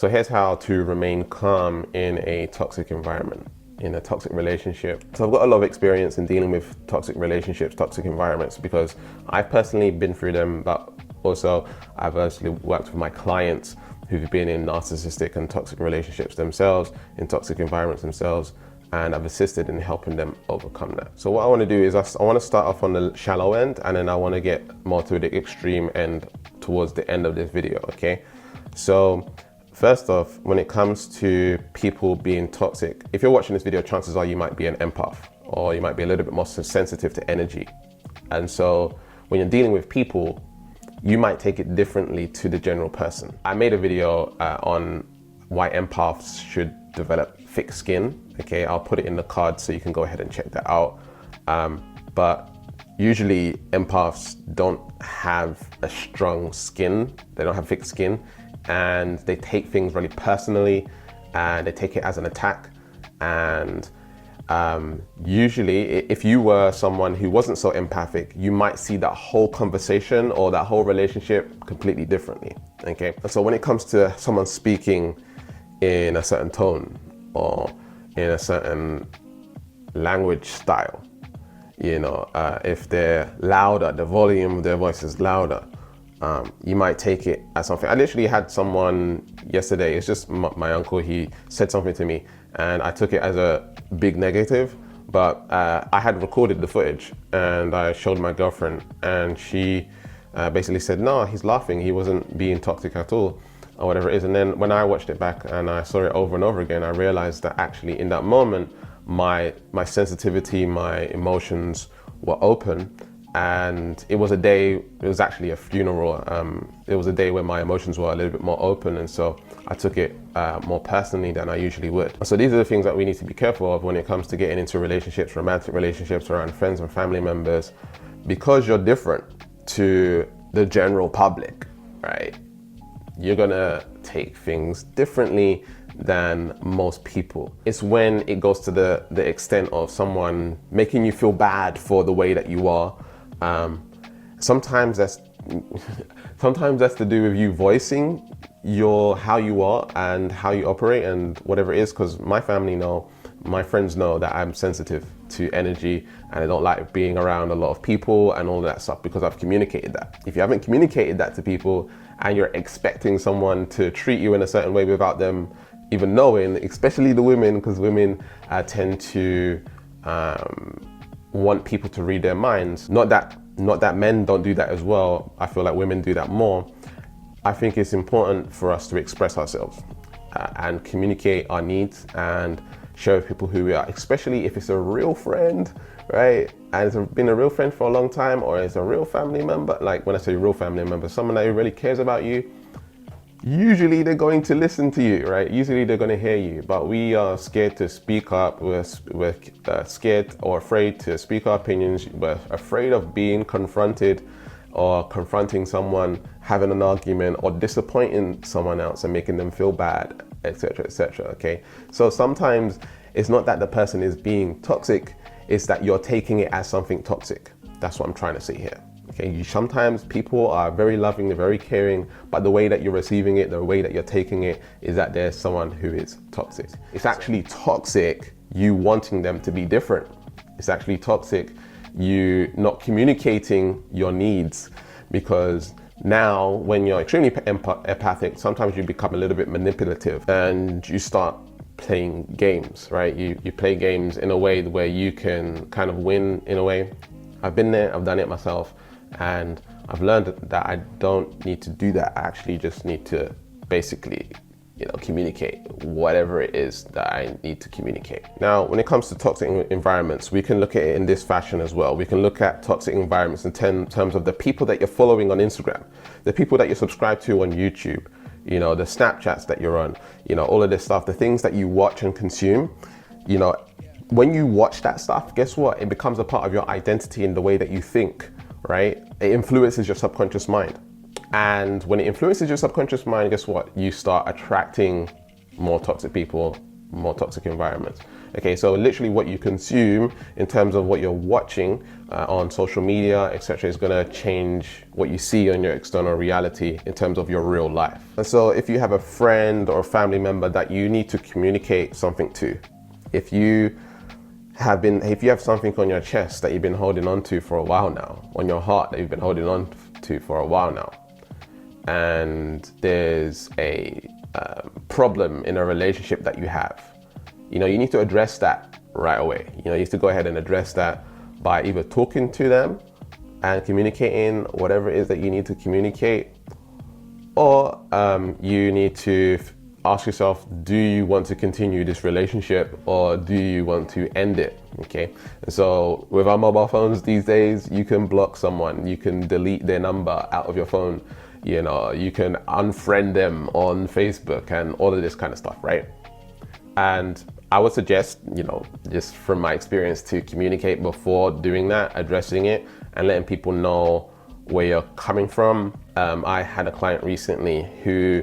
So here's how to remain calm in a toxic environment, in a toxic relationship. So I've got a lot of experience in dealing with toxic relationships, toxic environments, because I've personally been through them, but also I've actually worked with my clients who've been in narcissistic and toxic relationships themselves, in toxic environments themselves, and I've assisted in helping them overcome that. So what I want to do is I want to start off on the shallow end, and then I want to get more to the extreme end towards the end of this video, okay? So first off, when it comes to people being toxic, if you're watching this video, chances are you might be an empath, or you might be a little bit more sensitive to energy. And so when you're dealing with people, you might take it differently to the general person. I made a video on why empaths should develop thick skin. Okay, I'll put it in the card so you can go ahead and check that out. But usually empaths don't have a strong skin. They don't have thick skin, and they take things really personally, and they take it as an attack. And usually if you were someone who wasn't so empathic, you might see that whole conversation or that whole relationship completely differently. Okay, so when it comes to someone speaking in a certain tone or in a certain language style, you know, if they're louder, the volume of their voice is louder, you might take it as something. I literally had someone yesterday, it's just my uncle, he said something to me and I took it as a big negative, but I had recorded the footage and I showed my girlfriend, and she basically said, no, he's laughing, he wasn't being toxic at all, or whatever it is. And then when I watched it back and I saw it over and over again, I realized that actually in that moment, my sensitivity, my emotions were open. And it was a day, it was actually a funeral. It was a day where my emotions were a little bit more open. And so I took it more personally than I usually would. So these are the things that we need to be careful of when it comes to getting into relationships, romantic relationships around friends and family members, because you're different to the general public, right? You're gonna take things differently than most people. It's when it goes to the extent of someone making you feel bad for the way that you are. Sometimes that's to do with you voicing how you are and how you operate and whatever it is, because my family know, my friends know that I'm sensitive to energy and I don't like being around a lot of people and all that stuff, because I've communicated that. If you haven't communicated that to people and you're expecting someone to treat you in a certain way without them even knowing, especially the women, because women tend to want people to read their minds. Not that men don't do that as well. I feel like women do that more. I think it's important for us to express ourselves and communicate our needs and show people who we are, especially if it's a real friend, right? And it's been a real friend for a long time, or it's a real family member. Like when I say real family member, someone that really cares about you, usually they're going to listen to you, right? Usually they're going to hear you, but we are scared to speak up. We're scared or afraid to speak our opinions. We're afraid of being confronted or confronting someone, having an argument, or disappointing someone else and making them feel bad, etc., etc. Okay, so sometimes it's not that the person is being toxic, it's that you're taking it as something toxic. That's what I'm trying to say here. Okay, sometimes people are very loving, they're very caring, but the way that you're receiving it, the way that you're taking it, is that there's someone who is toxic. It's actually toxic you wanting them to be different. It's actually toxic you not communicating your needs, because now when you're extremely empathic, sometimes you become a little bit manipulative and you start playing games, right? You play games in a way where you can kind of win in a way. I've been there, I've done it myself, and I've learned that I don't need to do that. I actually just need to basically, communicate whatever it is that I need to communicate. Now, when it comes to toxic environments, we can look at it in this fashion as well. We can look at toxic environments in terms of the people that you're following on Instagram, the people that you subscribe to on YouTube, the Snapchats that you're on, all of this stuff, the things that you watch and consume. When you watch that stuff, guess what? It becomes a part of your identity in the way that you think, right? It influences your subconscious mind. And when it influences your subconscious mind, guess what? You start attracting more toxic people, more toxic environments. Okay, so literally what you consume in terms of what you're watching on social media, etc., is going to change what you see on your external reality in terms of your real life. And so if you have a friend or a family member that you need to communicate something to, if you have something on your chest that you've been holding on to for a while now, on your heart that you've been holding on to for a while now, and there's a problem in a relationship that you have, you need to address that right away. You need to go ahead and address that by either talking to them and communicating whatever it is that you need to communicate, or you need to ask yourself, do you want to continue this relationship or do you want to end it? Okay, and so with our mobile phones these days, you can block someone, you can delete their number out of your phone, you can unfriend them on Facebook and all of this kind of stuff, right? And I would suggest, just from my experience, to communicate before doing that, addressing it and letting people know where you're coming from. I had a client recently who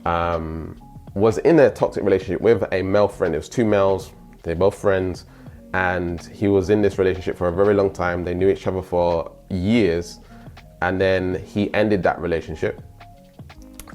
was in a toxic relationship with a male friend. It was two males, they're both friends, and he was in this relationship for a very long time. They knew each other for years, and then he ended that relationship.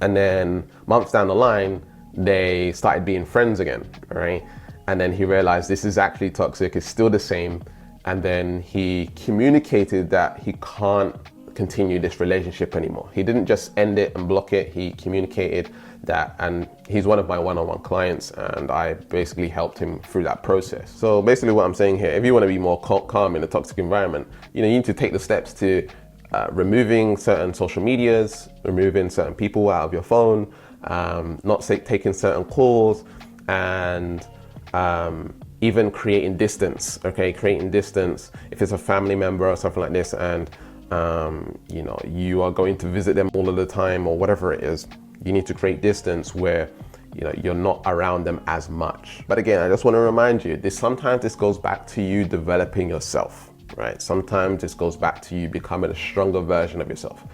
And then months down the line, they started being friends again, right? And then he realized this is actually toxic, it's still the same. And then he communicated that he can't continue this relationship anymore. He didn't just end it and block it, he communicated that, and he's one of my one-on-one clients, and I basically helped him through that process. So basically what I'm saying here, if you want to be more calm in a toxic environment, you need to take the steps to removing certain social medias, removing certain people out of your phone, not taking certain calls, and even creating distance. Okay, creating distance if it's a family member or something like this, and you are going to visit them all of the time or whatever it is. You need to create distance where you're not around them as much. But again, I just want to remind you, sometimes this goes back to you developing yourself, right? Sometimes this goes back to you becoming a stronger version of yourself.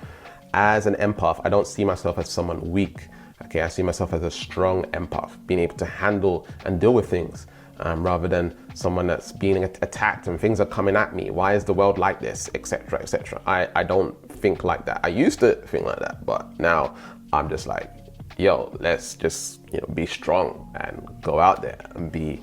As an empath, I don't see myself as someone weak. Okay, I see myself as a strong empath, being able to handle and deal with things, rather than someone that's being attacked and things are coming at me. Why is the world like this, etc., etc. I don't think like that. I used to think like that, but now I'm just like, yo, let's just be strong and go out there and be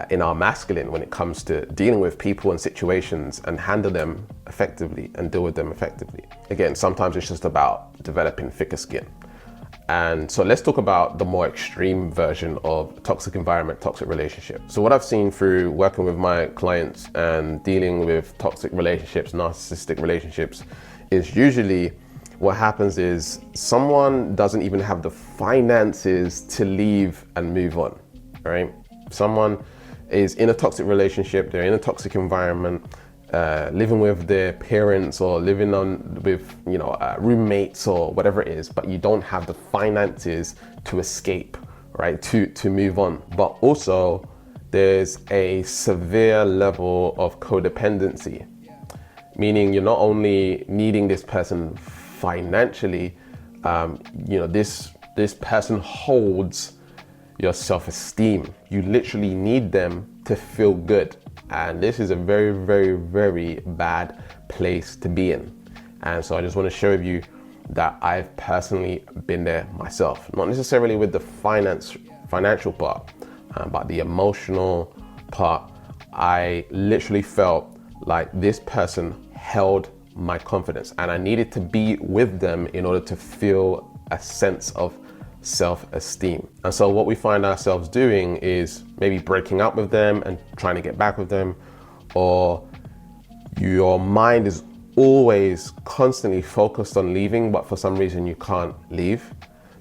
in our masculine when it comes to dealing with people and situations, and handle them effectively and deal with them effectively. Again, sometimes it's just about developing thicker skin. And so let's talk about the more extreme version of toxic environment, toxic relationship. So what I've seen through working with my clients and dealing with toxic relationships, narcissistic relationships, is usually what happens is someone doesn't even have the finances to leave and move on, right? Someone is in a toxic relationship, they're in a toxic environment, living with their parents or living with roommates or whatever it is, but you don't have the finances to escape, right? To move on. But also there's a severe level of codependency, meaning you're not only needing this person financially, this person holds your self-esteem. You literally need them to feel good. And this is a very, very, very bad place to be in. And so I just want to show you that I've personally been there myself, not necessarily with the financial part, but the emotional part. I literally felt like this person held my confidence, and I needed to be with them in order to feel a sense of self-esteem. And so what we find ourselves doing is maybe breaking up with them and trying to get back with them, or your mind is always constantly focused on leaving, but for some reason you can't leave.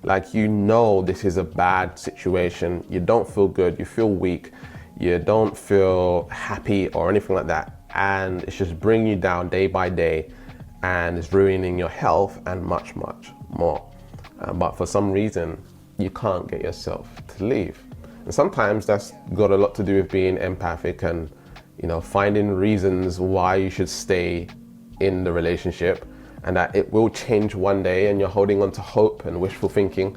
Like, this is a bad situation, you don't feel good, you feel weak, you don't feel happy or anything like that, and it's just bringing you down day by day, and it's ruining your health and much, much more. But for some reason, you can't get yourself to leave. And sometimes that's got a lot to do with being empathic and, finding reasons why you should stay in the relationship, and that it will change one day, and you're holding on to hope and wishful thinking.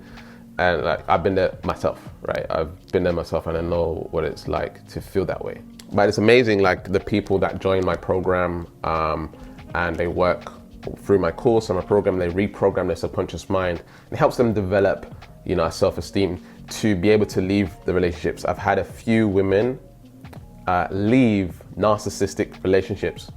And like, I've been there myself, right? I've been there myself, and I know what it's like to feel that way. But it's amazing, like the people that join my program, and they work through my course and my program, they reprogram their subconscious mind. It helps them develop, a self-esteem to be able to leave the relationships. I've had a few women leave narcissistic relationships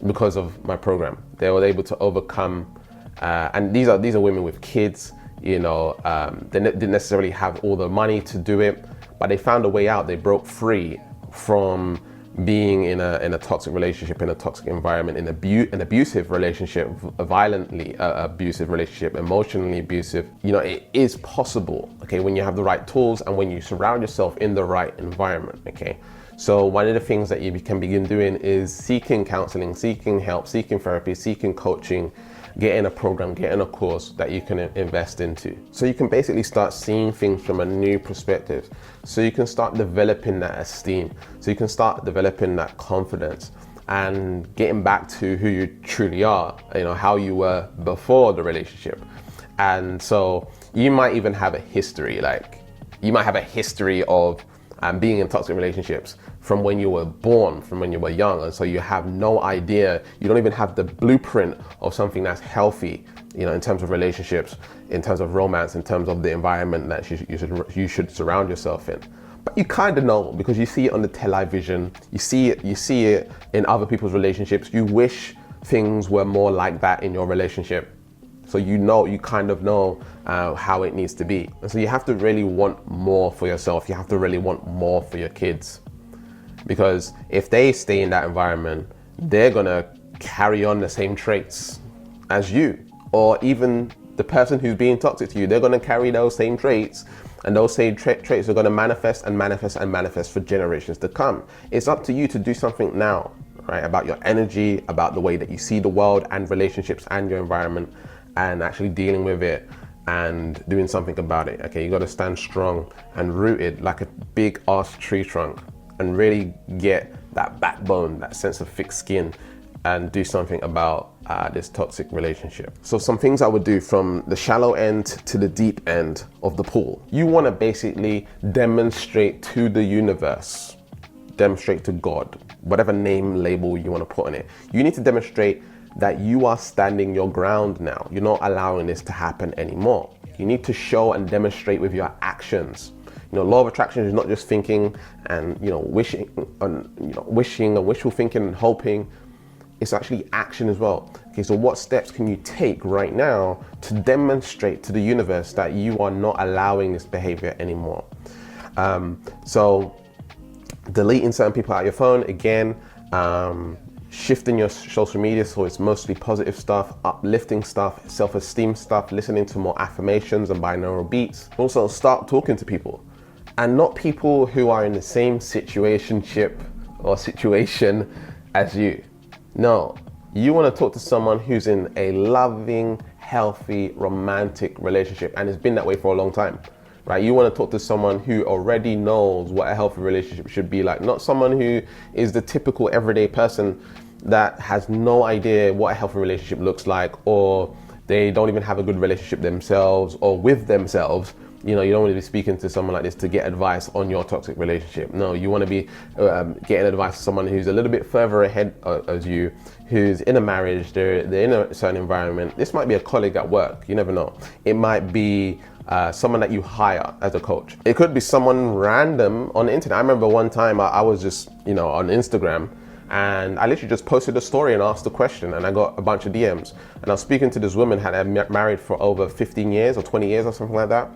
because of my program. They were able to overcome, and these are women with kids. They didn't necessarily have all the money to do it, but they found a way out. They broke free from being in a toxic relationship, in a toxic environment, in an abusive relationship, a violently abusive relationship, emotionally abusive. It is possible, okay, when you have the right tools and when you surround yourself in the right environment, okay? So one of the things that you can begin doing is seeking counseling, seeking help, seeking therapy, seeking coaching, getting a program, getting a course that you can invest into. So you can basically start seeing things from a new perspective. So you can start developing that esteem. So you can start developing that confidence and getting back to who you truly are, how you were before the relationship. And so you might even have a history, of being in toxic relationships from when you were born, from when you were young. And so you have no idea, you don't even have the blueprint of something that's healthy, in terms of relationships, in terms of romance, in terms of the environment that you should surround yourself in. But you kind of know, because you see it on the television, you see it in other people's relationships. You wish things were more like that in your relationship. So you kind of know how it needs to be. And so you have to really want more for yourself. You have to really want more for your kids. Because if they stay in that environment, they're gonna carry on the same traits as you. Or even the person who's being toxic to you, they're gonna carry those same traits, and those same traits are gonna manifest and manifest and manifest for generations to come. It's up to you to do something now, right? About your energy, about the way that you see the world and relationships and your environment, and actually dealing with it and doing something about it. Okay, you gotta stand strong and rooted like a big ass tree trunk, and really get that backbone, that sense of thick skin, and do something about this toxic relationship. So some things I would do from the shallow end to the deep end of the pool. You want to basically demonstrate to the universe, demonstrate to God, whatever name label you want to put on it. You need to demonstrate that you are standing your ground now. You're not allowing this to happen anymore. You need to show and demonstrate with your actions. Law of attraction is not just thinking and wishing and wishful thinking and hoping. It's actually action as well. Okay, so what steps can you take right now to demonstrate to the universe that you are not allowing this behavior anymore? So deleting certain people out of your phone, again, shifting your social media so it's mostly positive stuff, uplifting stuff, self-esteem stuff, listening to more affirmations and binaural beats. Also start talking to people. And not people who are in the same situationship or situation as you. No, you want to talk to someone who's in a loving, healthy, romantic relationship and has been that way for a long time, right? You want to talk to someone who already knows what a healthy relationship should be like, not someone who is the typical everyday person that has no idea what a healthy relationship looks like, or they don't even have a good relationship themselves or with themselves. You don't want to be speaking to someone like this to get advice on your toxic relationship. No, you want to be getting advice from someone who's a little bit further ahead as you, who's in a marriage, they're in a certain environment. This might be a colleague at work, you never know. It might be someone that you hire as a coach. It could be someone random on the internet. I remember one time I was just, on Instagram, and I literally just posted a story and asked a question, and I got a bunch of DMs. And I was speaking to this woman, had married for over 15 years or 20 years or something like that.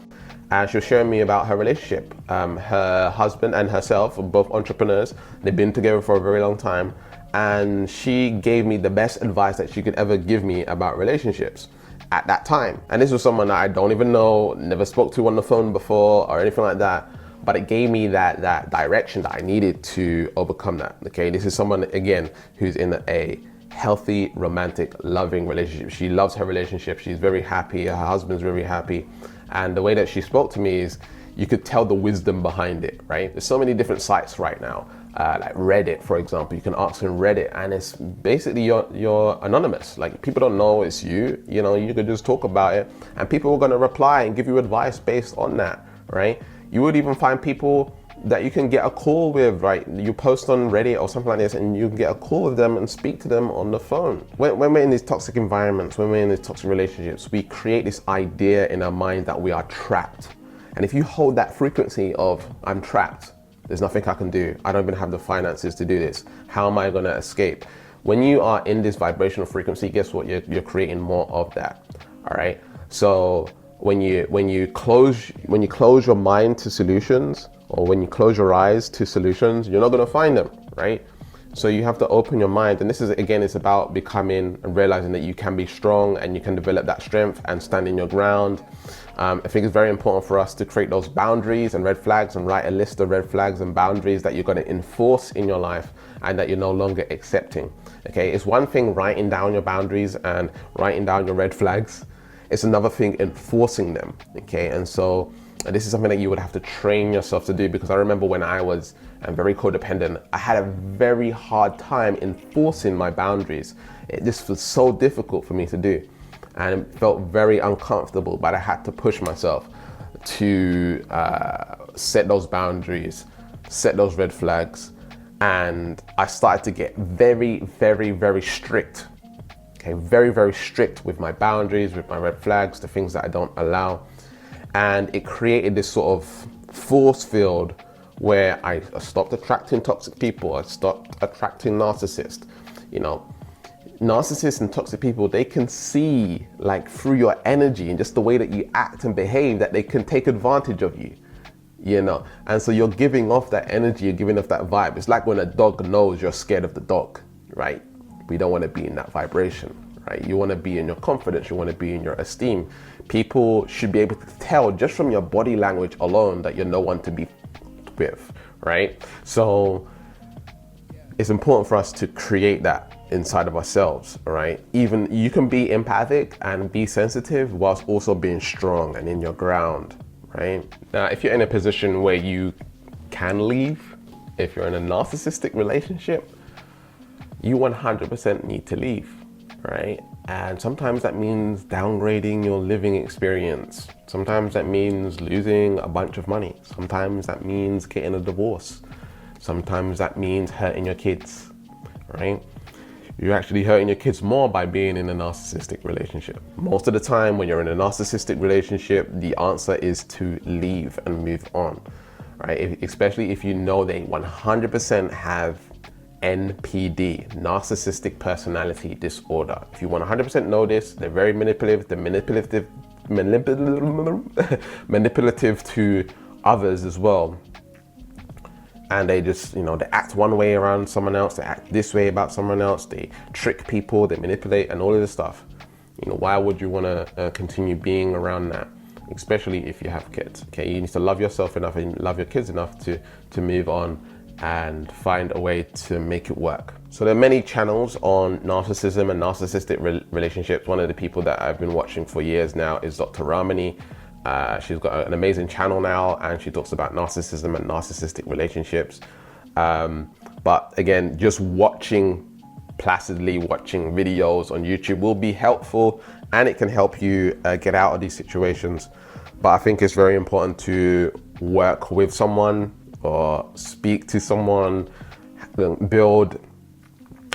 And she was sharing me about her relationship. Her husband and herself are both entrepreneurs. They've been together for a very long time. And she gave me the best advice that she could ever give me about relationships at that time. And this was someone that I don't even know, never spoke to on the phone before or anything like that. But it gave me that direction that I needed to overcome that. Okay, this is someone, again, who's in a healthy, romantic, loving relationship. She loves her relationship. She's very happy. Her husband's very happy. And the way that she spoke to me is, you could tell the wisdom behind it, right? There's so many different sites right now, like Reddit, for example. You can ask in Reddit, and it's basically you're anonymous. Like, people don't know it's you. You know, you could just talk about it, and people are going to reply and give you advice based on that, right? You would even find people that you can get a call with, right? You post on Reddit or something like this, and you can get a call with them and speak to them on the phone. When we're in these toxic environments, when we're in these toxic relationships, we create this idea in our mind that we are trapped. And if you hold that frequency of, I'm trapped, there's nothing I can do, I don't even have the finances to do this, how am I going to escape? When you are in this vibrational frequency, guess what? You're creating more of that. All right. So when you close your mind to solutions, or when you close your eyes to solutions, you're not going to find them, right? So you have to open your mind. And this is, again, it's about becoming and realizing that you can be strong and you can develop that strength and stand in your ground. I think it's very important for us to create those boundaries and red flags, and write a list of red flags and boundaries that you're going to enforce in your life and that you're no longer accepting. Okay, it's one thing writing down your boundaries and writing down your red flags. It's another thing enforcing them. Okay, and so this is something that you would have to train yourself to do, because I remember when I was very codependent, I had a very hard time enforcing my boundaries. It just was so difficult for me to do, and it felt very uncomfortable, but I had to push myself to set those boundaries, set those red flags, and I started to get very, very, very strict. Okay, very, very strict with my boundaries, with my red flags, the things that I don't allow. And it created this sort of force field where I stopped attracting toxic people. I stopped attracting narcissists. You know, narcissists and toxic people, they can see, like, through your energy and just the way that you act and behave, that they can take advantage of you, you know. And so you're giving off that energy, you're giving off that vibe. It's like when a dog knows you're scared of the dog, right? We don't want to be in that vibration, right? You want to be in your confidence, you want to be in your esteem. People should be able to tell just from your body language alone that you're no one to be with, right? So it's important for us to create that inside of ourselves, all right? Even you can be empathic and be sensitive whilst also being strong and in your ground, right? Now, if you're in a position where you can leave, if you're in a narcissistic relationship, you 100% need to leave, right? And sometimes that means downgrading your living experience. Sometimes that means losing a bunch of money. Sometimes that means getting a divorce. Sometimes that means hurting your kids, right? You're actually hurting your kids more by being in a narcissistic relationship. Most of the time when you're in a narcissistic relationship, the answer is to leave and move on, right? Especially if you know they 100% have NPD, narcissistic personality disorder. If you 100% know this, they're very manipulative. They're manipulative to others as well. And they just, you know, they act one way around someone else. They act this way about someone else. They trick people. They manipulate and all of this stuff. You know, why would you want to continue being around that? Especially if you have kids. Okay, you need to love yourself enough and love your kids enough to move on and find a way to make it work. So there are many channels on narcissism and narcissistic relationships. One of the people that I've been watching for years now is Dr. Ramani. She's got an amazing channel now, and she talks about narcissism and narcissistic relationships. But again, just placidly watching videos on YouTube will be helpful, and it can help you get out of these situations. But I think it's very important to work with someone or speak to someone, build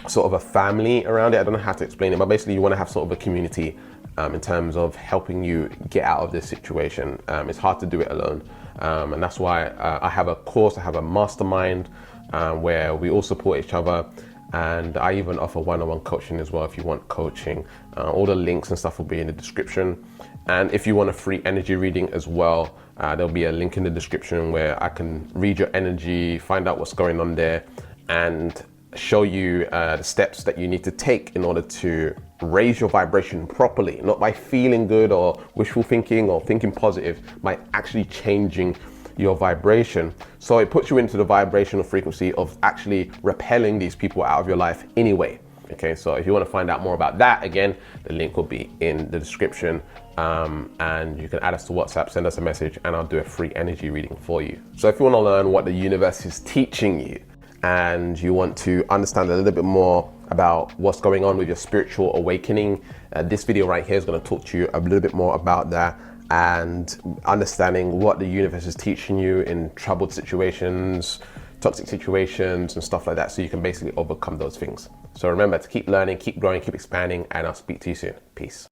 sort of a family around it. I don't know how to explain it, but basically you want to have sort of a community in terms of helping you get out of this situation. It's hard to do it alone. And that's why I have a course, I have a mastermind where we all support each other. And I even offer one-on-one coaching as well if you want coaching. All the links and stuff will be in the description. And if you want a free energy reading as well, there'll be a link in the description where I can read your energy, find out what's going on there, and show you the steps that you need to take in order to raise your vibration properly, not by feeling good or wishful thinking or thinking positive, by actually changing your vibration. So it puts you into the vibrational frequency of actually repelling these people out of your life anyway. Okay, so if you want to find out more about that, again, the link will be in the description. and you can add us to WhatsApp, send us a message, and I'll do a free energy reading for you. So if you want to learn what the universe is teaching you, and you want to understand a little bit more about what's going on with your spiritual awakening, this video right here is going to talk to you a little bit more about that, and understanding what the universe is teaching you in troubled situations, toxic situations, and stuff like that, so you can basically overcome those things. So remember to keep learning, keep growing, keep expanding, and I'll speak to you soon. Peace.